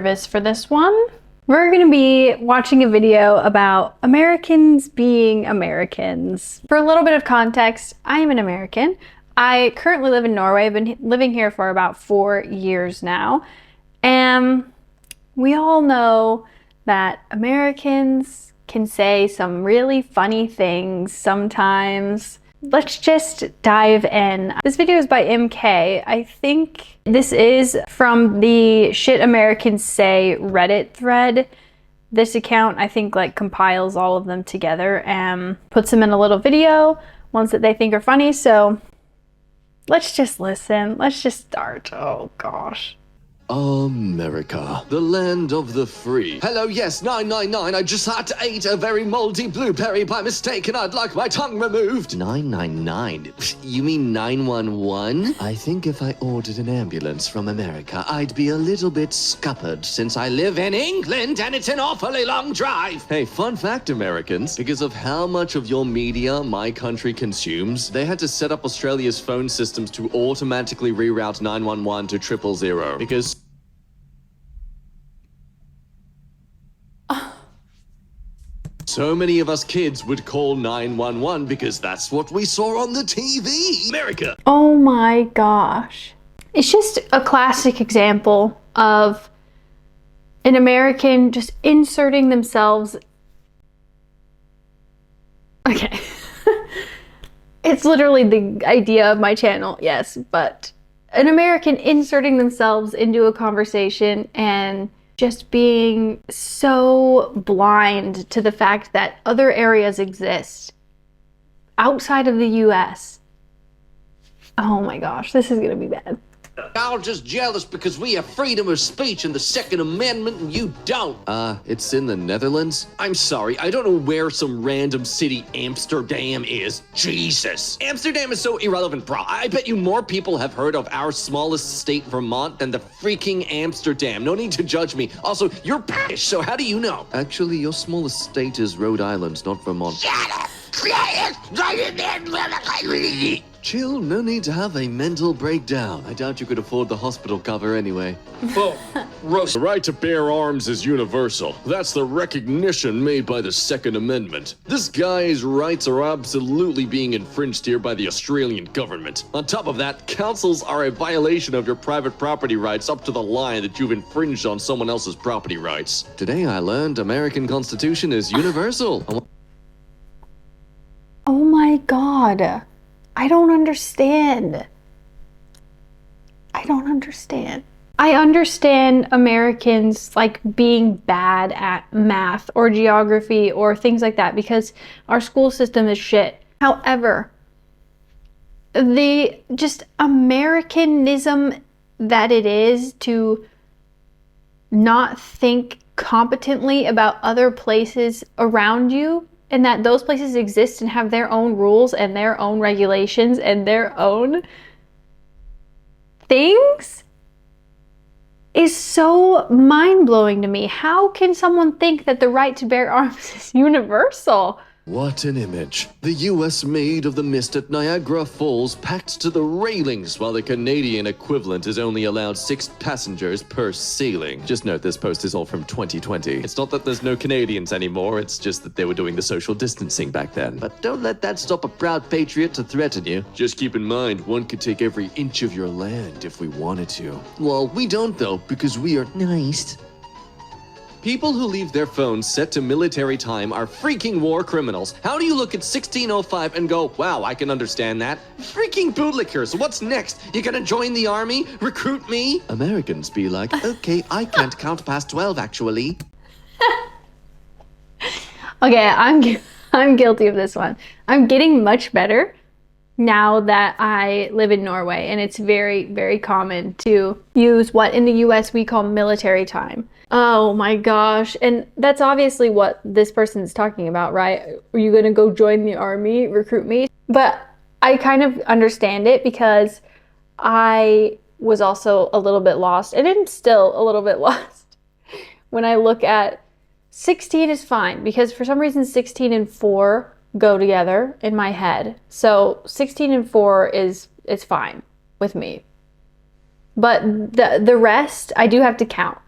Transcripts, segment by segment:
nervous for this one. We're gonna be watching a video about Americans being Americans. For a little bit of context, I am an American. I currently live in Norway. I've been living here for about 4 years now. And we all know that Americans can say some really funny things sometimes. Let's just dive in. This video is by MK. I think this is from the Shit Americans Say Reddit thread. This account, I think, like compiles all of them together and puts them in a little video, ones that they think are funny. So let's just listen. Let's just start. Oh gosh. America, the land of the free. Hello, yes, 999. I just had to eat a very moldy blueberry by mistake and I'd like my tongue removed. 999? You mean 911? I think if I ordered an ambulance from America, I'd be a little bit scuppered since I live in England and it's an awfully long drive. Hey, fun fact, Americans, because of how much of your media my country consumes, they had to set up Australia's phone systems to automatically reroute 911 to 000 because so many of us kids would call 911 because that's what we saw on the TV. America. Oh my gosh. It's just a classic example of an American just inserting themselves. Okay. It's literally the idea of my channel, yes, but an American inserting themselves into a conversation and just being so blind to the fact that other areas exist outside of the US. Oh my gosh, this is gonna be bad. Y'all just jealous because we have freedom of speech in the Second Amendment and you don't. It's in the Netherlands? I'm sorry, I don't know where some random city Amsterdam is. Jesus. Amsterdam is so irrelevant, bro. I bet you more people have heard of our smallest state, Vermont, than the freaking Amsterdam. No need to judge me. Also, you're British, so how do you know? Actually, your smallest state is Rhode Island, not Vermont. Shut up! Chill, no need to have a mental breakdown. I doubt you could afford the hospital cover anyway. Oh, Roast. The right to bear arms is universal. That's the recognition made by the Second Amendment. This guy's rights are absolutely being infringed here by the Australian government. On top of that, councils are a violation of your private property rights up to the line that you've infringed on someone else's property rights. Today I learned American Constitution is universal. Oh my God. I don't understand. I don't understand. I understand Americans like being bad at math or geography or things like that because our school system is shit. However, the just Americanism that it is to not think competently about other places around you, and that those places exist and have their own rules and their own regulations and their own things, is so mind-blowing to me. How can someone think that the right to bear arms is universal? What an image. The US maid of the mist at Niagara Falls packed to the railings while the Canadian equivalent is only allowed 6 passengers per sailing. Just note this post is all from 2020. It's not that there's no Canadians anymore, it's just that they were doing the social distancing back then. But don't let that stop a proud patriot to threaten you. Just keep in mind, one could take every inch of your land if we wanted to. Well, we don't though, because we are nice. People who leave their phones set to military time are freaking war criminals. How do you look at 1605 and go, wow, I can understand that? Freaking bootlickers, what's next? You gonna join the army? Recruit me? Americans be like, okay, I can't count past 12 actually. Okay, I'm guilty of this one. I'm getting much better now that I live in Norway, and it's very, very common to use what in the US we call military time. Oh my gosh. And that's obviously what this person's talking about, right? Are you gonna go join the army, recruit me? But I kind of understand it because I was also a little bit lost, and I'm still a little bit lost when I look at 16 is fine because for some reason 16 and 4 go together in my head. So 16 and 4 is fine with me. But the rest I do have to count.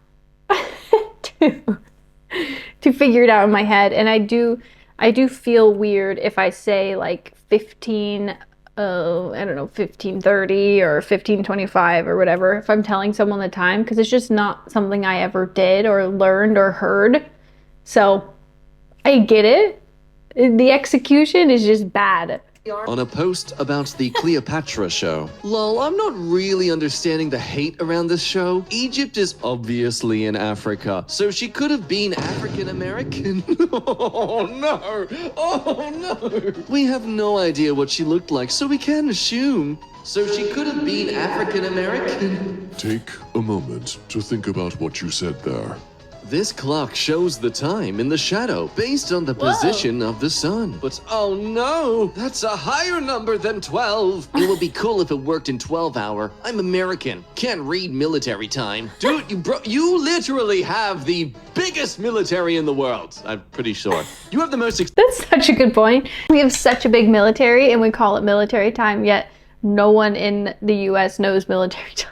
to figure it out in my head. And I do feel weird if I say like 1530 or 1525 or whatever, if I'm telling someone the time, because it's just not something I ever did or learned or heard. So I get it. The execution is just bad. On a post about the Cleopatra show. Lol, I'm not really understanding the hate around this show. Egypt is obviously in Africa, so she could have been African American. Oh no! Oh no! We have no idea what she looked like, so we can assume. So she could have been African American. Take a moment to think about what you said there. This clock shows the time in the shadow based on the position of the sun. But oh no, that's a higher number than 12. It would be cool if it worked in 12 hour. I'm American, can't read military time. Dude, you literally have the biggest military in the world. I'm pretty sure. You have the most That's such a good point. We have such a big military and we call it military time, yet no one in the US knows military time.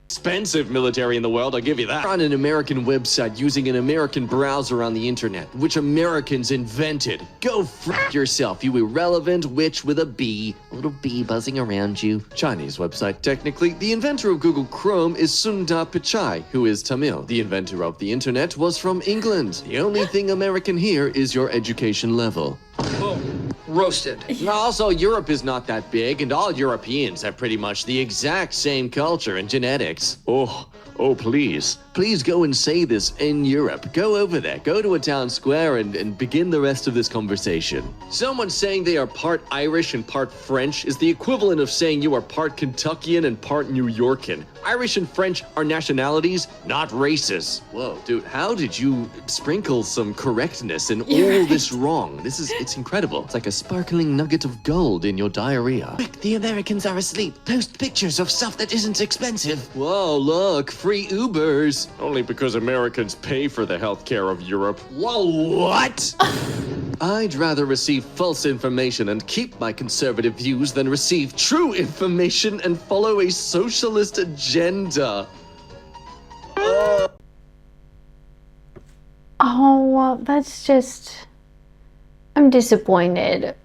expensive military in the world, I'll give you that. On an American website using an American browser on the internet, which Americans invented. Go f yourself, you irrelevant witch with a bee. A little bee buzzing around you. Chinese website, technically. The inventor of Google Chrome is Sundar Pichai, who is Tamil. The inventor of the internet was from England. The only thing American here is your education level. Boom. Roasted. Also, Europe is not that big, and all Europeans have pretty much the exact same culture and genetics. Oh, please. Please go and say this in Europe. Go over there. Go to a town square and begin the rest of this conversation. Someone saying they are part Irish and part French is the equivalent of saying you are part Kentuckian and part New Yorkan. Irish and French are nationalities, not races. Whoa, dude, how did you sprinkle some correctness in all this wrong? It's incredible. It's like a sparkling nugget of gold in your diarrhea. Quick, the Americans are asleep. Post pictures of stuff that isn't expensive. Whoa, look, free Ubers. Only because Americans pay for the healthcare of Europe. Whoa, what? I'd rather receive false information and keep my conservative views than receive true information and follow a socialist agenda. Oh, that's just... I'm disappointed.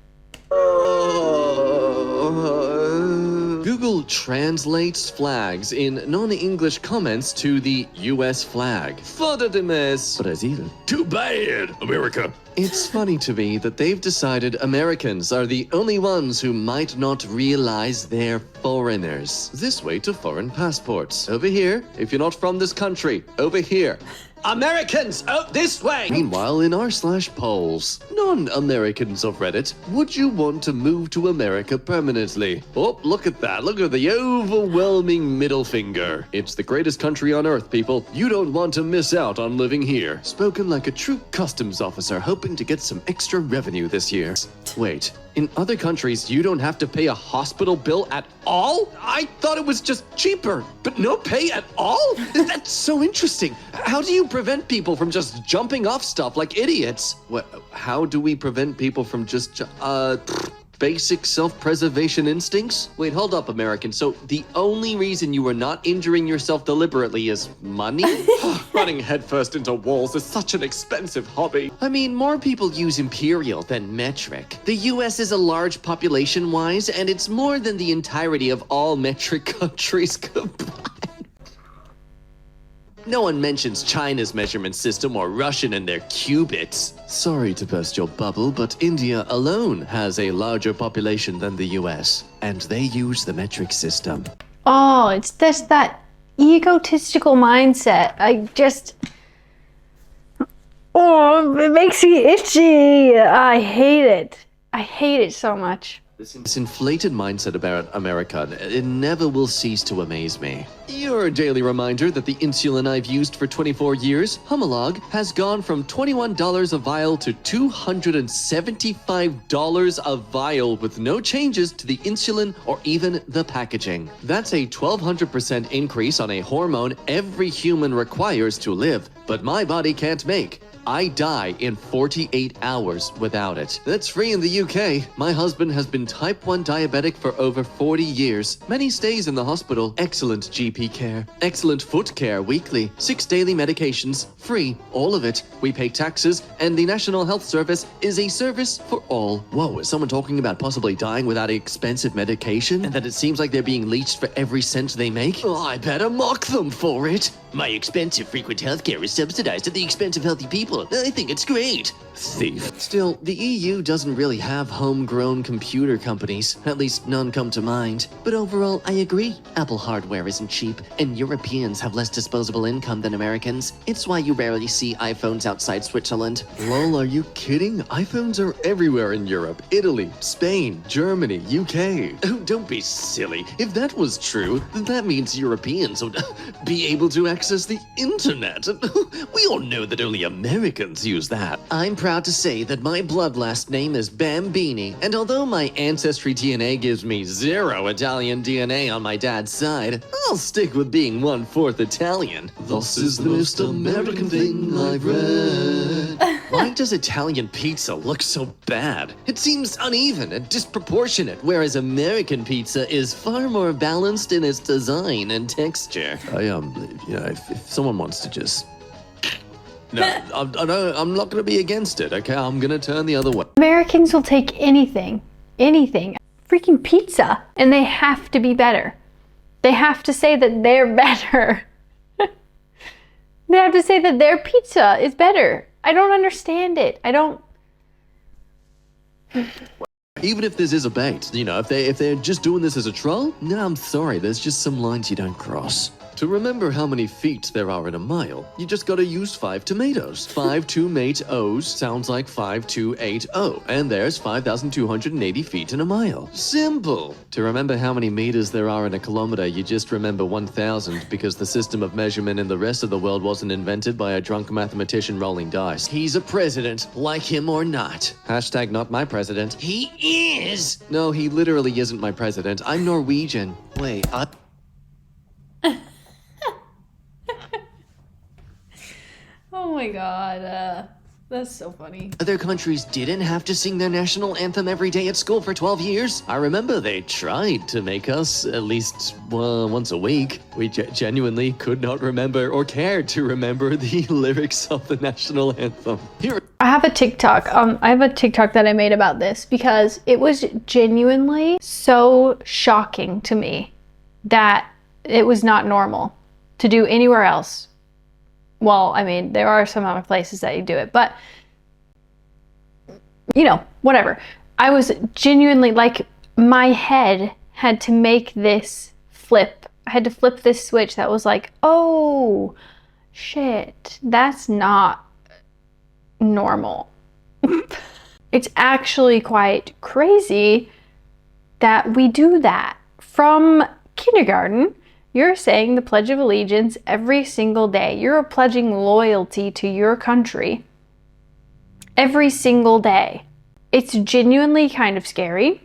Google translates flags in non-English comments to the US flag. Foda de mes. Brazil. Too bad, America. It's funny to me that they've decided Americans are the only ones who might not realize they're foreigners. This way to foreign passports. Over here, if you're not from this country. Over here. Americans, out this way! Meanwhile, in r/polls, non-Americans of Reddit, would you want to move to America permanently? Oh, look at that. Look at the overwhelming middle finger. It's the greatest country on earth, people. You don't want to miss out on living here. Spoken like a true customs officer hoping to get some extra revenue this year. Wait, in other countries, you don't have to pay a hospital bill at all? I thought it was just cheaper, but no pay at all? That's so interesting. How do you prevent people from just jumping off stuff like idiots? What? How do we prevent people from just, basic self-preservation instincts? Wait, hold up, American. So the only reason you are not injuring yourself deliberately is money? Running headfirst into walls is such an expensive hobby. I mean, more people use imperial than metric. The US is a large population-wise, and it's more than the entirety of all metric countries combined. No one mentions China's measurement system or Russian and their cubits. Sorry to burst your bubble, but India alone has a larger population than the US, and they use the metric system. Oh, it's just that egotistical mindset. Oh, it makes me itchy. I hate it. I hate it so much. This inflated mindset about America, it never will cease to amaze me. Your daily reminder that the insulin I've used for 24 years, Humalog, has gone from $21 a vial to $275 a vial with no changes to the insulin or even the packaging. That's a 1,200% increase on a hormone every human requires to live, but my body can't make. I die in 48 hours without it. That's free in the UK. My husband has been type 1 diabetic for over 40 years. Many stays in the hospital, excellent GP care, excellent foot care weekly, 6 daily medications, free, all of it. We pay taxes, and the National Health Service is a service for all. Whoa, is someone talking about possibly dying without expensive medication? And that it seems like they're being leached for every cent they make? Oh, I better mock them for it. My expensive frequent healthcare is subsidized at the expense of healthy people. I think it's great. Thief. Still, the EU doesn't really have homegrown computer companies. At least none come to mind. But overall, I agree. Apple hardware isn't cheap, and Europeans have less disposable income than Americans. It's why you rarely see iPhones outside Switzerland. Lol, are you kidding? iPhones are everywhere in Europe. Italy, Spain, Germany, UK. Oh, don't be silly. If that was true, then that means Europeans would be able to access the internet. We all know that only Americans use that. I'm proud to say that my blood last name is Bambini, and although my ancestry DNA gives me 0 Italian DNA on my dad's side, I'll stick with being 1/4 Italian. This is the most American thing I've read. Why does Italian pizza look so bad? It seems uneven and disproportionate, whereas American pizza is far more balanced in its design and texture. If someone wants to just... No, I'm not going to be against it, okay? I'm going to turn the other way. Americans will take anything. Freaking pizza. And they have to be better. They have to say that they're better. They have to say that their pizza is better. I don't understand it. Even if this is a bait, if they're just doing this as a troll, no, I'm sorry, there's just some lines you don't cross. To remember how many feet there are in a mile, you just gotta use 5 tomatoes. 5 tomatoes sounds like 5280, and there's 5,280 feet in a mile. Simple! To remember how many meters there are in a kilometer, you just remember 1,000 because the system of measurement in the rest of the world wasn't invented by a drunk mathematician rolling dice. He's a president, like him or not. Hashtag not my president. He is! No, he literally isn't my president. I'm Norwegian. Wait, Oh my god, that's so funny. Other countries didn't have to sing their national anthem every day at school for 12 years. I remember they tried to make us at least once a week. We genuinely could not remember or cared to remember the lyrics of the national anthem. I have a TikTok. That I made about this because it was genuinely so shocking to me that it was not normal to do anywhere else. Well, I mean, there are some other places that you do it, but whatever. I was genuinely like, my head had to make this flip. I had to flip this switch that was like, oh shit, that's not normal. It's actually quite crazy that we do that. From kindergarten, you're saying the Pledge of Allegiance every single day. You're pledging loyalty to your country every single day. It's genuinely kind of scary,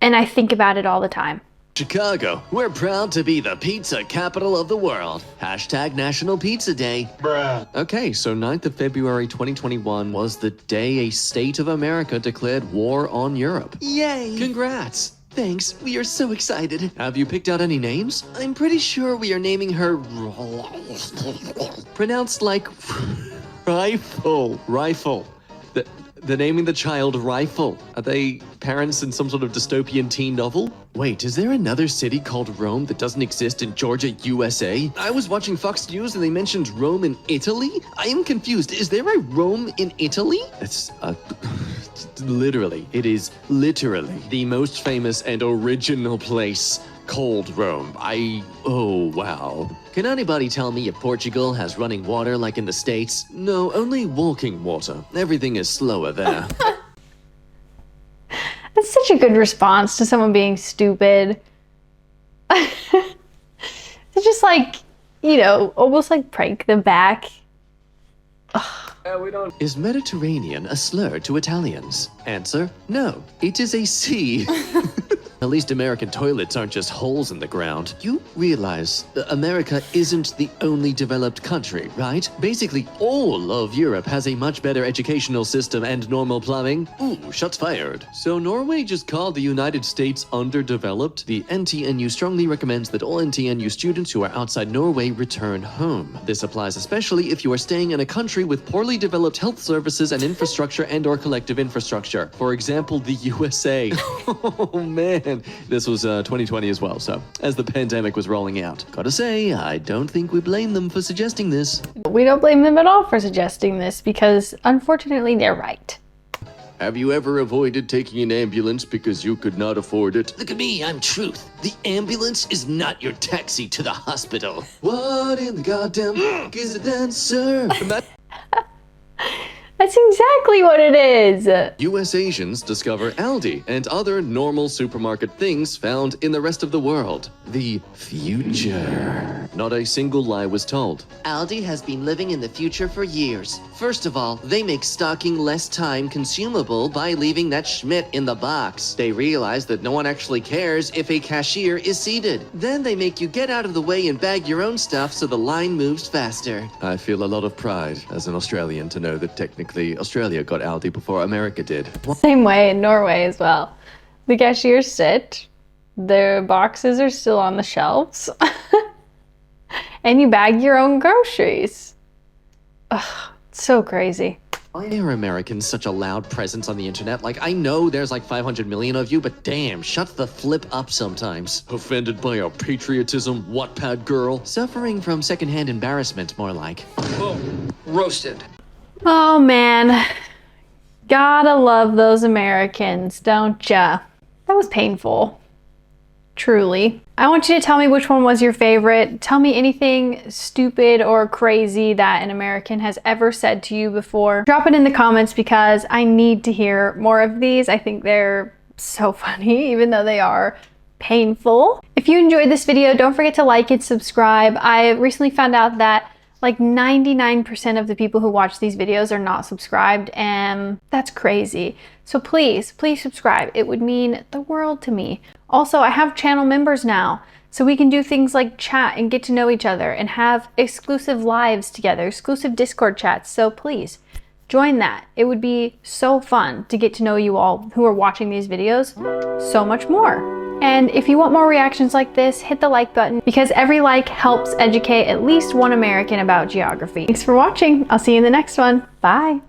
and I think about it all the time. Chicago, we're proud to be the pizza capital of the world. Hashtag National Pizza Day. Bruh. Okay, so 9th of February 2021 was the day a state of America declared war on Europe. Yay! Congrats! Thanks, we are so excited. Have you picked out any names? I'm pretty sure we are naming her... pronounced like... Rifle. They're naming the child Rifle. Are they parents in some sort of dystopian teen novel? Wait, is there another city called Rome that doesn't exist in Georgia, USA? I was watching Fox News and they mentioned Rome in Italy? I am confused. Is there a Rome in Italy? It's, literally, it is literally the most famous and original place called Rome. Oh wow. Can anybody tell me if Portugal has running water like in the States? No, only walking water. Everything is slower there. That's such a good response to someone being stupid. To just like, almost like prank them back. Is Mediterranean a slur to Italians? Answer, no. It is a sea. At least American toilets aren't just holes in the ground. You realize that America isn't the only developed country, right? Basically, all of Europe has a much better educational system and normal plumbing. Ooh, shots fired. So Norway just called the United States underdeveloped? The NTNU strongly recommends that all NTNU students who are outside Norway return home. This applies especially if you are staying in a country with poorly developed health services and infrastructure and/or collective infrastructure. For example, the USA. Oh man. This was 2020 as well, so as the pandemic was rolling out. Gotta say, I don't think we blame them for suggesting this. We don't blame them at all for suggesting this because unfortunately they're right. Have you ever avoided taking an ambulance because you could not afford it? Look at me, I'm truth. The ambulance is not your taxi to the hospital. What in the goddamn fuck is a dancer? That's exactly what it is. US Asians discover Aldi and other normal supermarket things found in the rest of the world. The future. Not a single lie was told. Aldi has been living in the future for years. First of all, they make stocking less time consumable by leaving that Schmidt in the box. They realize that no one actually cares if a cashier is seated. Then they make you get out of the way and bag your own stuff so the line moves faster. I feel a lot of pride as an Australian to know that technically Australia got Aldi before America did. Same way in Norway as well. The cashiers sit, the boxes are still on the shelves, and you bag your own groceries. Ugh, it's so crazy. Why are Americans such a loud presence on the internet? Like, I know there's like 500 million of you, but damn, shut the flip up sometimes. Offended by our patriotism, Wattpad girl? Suffering from secondhand embarrassment, more like. Boom. Roasted. Oh man, gotta love those Americans, don't ya? That was painful, truly. I want you to tell me which one was your favorite. Tell me anything stupid or crazy that an American has ever said to you before. Drop it in the comments because I need to hear more of these. I think they're so funny, even though they are painful. If you enjoyed this video, don't forget to like and subscribe. I recently found out that like 99% of the people who watch these videos are not subscribed, and that's crazy. So please, please subscribe. It would mean the world to me. Also, I have channel members now, so we can do things like chat and get to know each other and have exclusive lives together, exclusive Discord chats. So please join that. It would be so fun to get to know you all who are watching these videos so much more. And if you want more reactions like this, hit the like button because every like helps educate at least one American about geography. Thanks for watching. I'll see you in the next one. Bye.